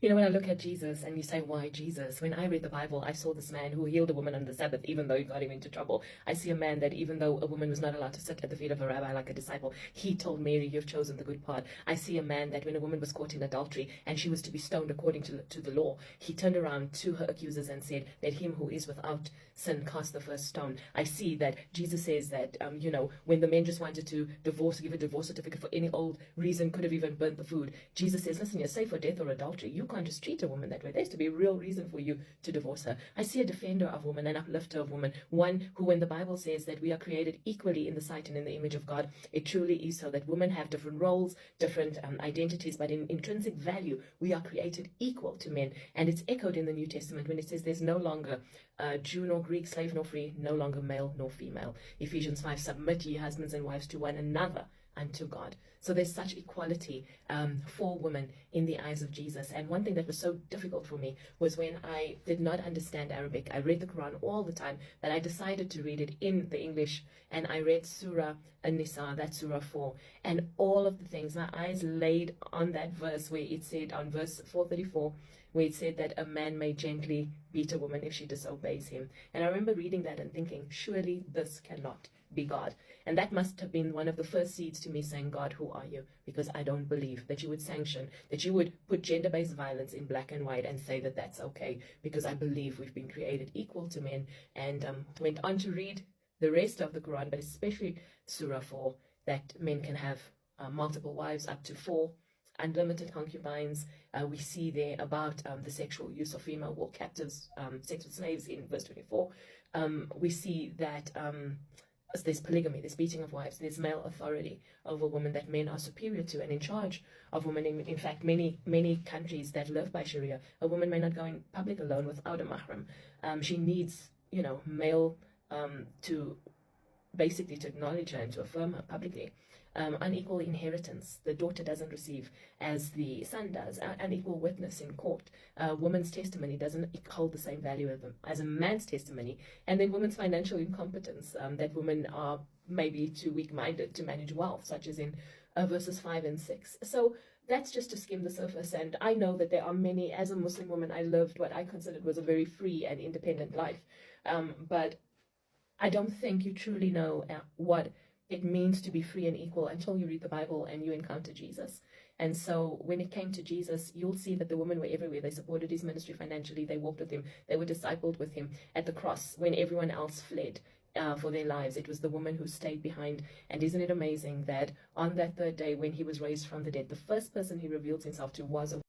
You know, when I look at Jesus and you say, why Jesus? When I read the Bible, I saw this man who healed a woman on the Sabbath, even though he got him into trouble. I see a man that even though a woman was not allowed to sit at the feet of a rabbi like a disciple, he told Mary, you've chosen the good part. I see a man that when a woman was caught in adultery and she was to be stoned according to the law, he turned around to her accusers and said, let him who is without sin cast the first stone. I see that Jesus says that, when the men just wanted to give a divorce certificate for any old reason, could have even burnt the food. Jesus says, listen, you're safe for death or adultery. You can't just treat a woman that way. There has to be a real reason for you to divorce her. I see a defender of women, an uplifter of women, one who, when the Bible says that we are created equally in the sight and in the image of God, it truly is so that women have different roles, different identities, but in intrinsic value, we are created equal to men. And it's echoed in the New Testament when it says there's no longer Jew nor Greek, slave nor free, no longer male nor female. Ephesians 5, submit ye husbands and wives to one another unto God. So there's such equality for women in the eyes of Jesus. And one thing that was so difficult for me was when I did not understand Arabic. I read the Quran all the time, but I decided to read it in the English, and I read Surah An-Nisa, that's Surah 4, and all of the things, my eyes laid on that verse where it said, on verse 434, where it said that a man may gently beat a woman if she disobeys him. And I remember reading that and thinking, surely this cannot be God. And that must have been one of the first seeds to me saying, God, who are you? Because I don't believe that you would sanction, that you would put gender-based violence in black and white and say that that's okay, because I believe we've been created equal to men. And went on to read the rest of the Quran, but especially Surah 4, that men can have multiple wives, up to 4, unlimited concubines. We see there about the sexual use of female war captives, sex with slaves in verse 24. We see that there's polygamy, there's beating of wives, there's male authority over women, that men are superior to and in charge of women. In fact, many countries that live by Sharia, a woman may not go in public alone without a mahram. She needs, male to basically to acknowledge her and to affirm her publicly. Unequal inheritance, the daughter doesn't receive as the son does. Unequal witness in court, woman's testimony doesn't hold the same value as a man's testimony. And then women's financial incompetence, that women are maybe too weak-minded to manage wealth, such as in verses 5 and 6. So that's just to skim the surface. And I know that there are many, as a Muslim woman, I lived what I considered was a very free and independent life. But I don't think you truly know what it means to be free and equal until you read the Bible and you encounter Jesus. And so when it came to Jesus, you'll see that the women were everywhere. They supported his ministry financially. They walked with him. They were discipled with him at the cross when everyone else fled for their lives. It was the woman who stayed behind. And isn't it amazing that on that third day when he was raised from the dead, the first person he revealed himself to was a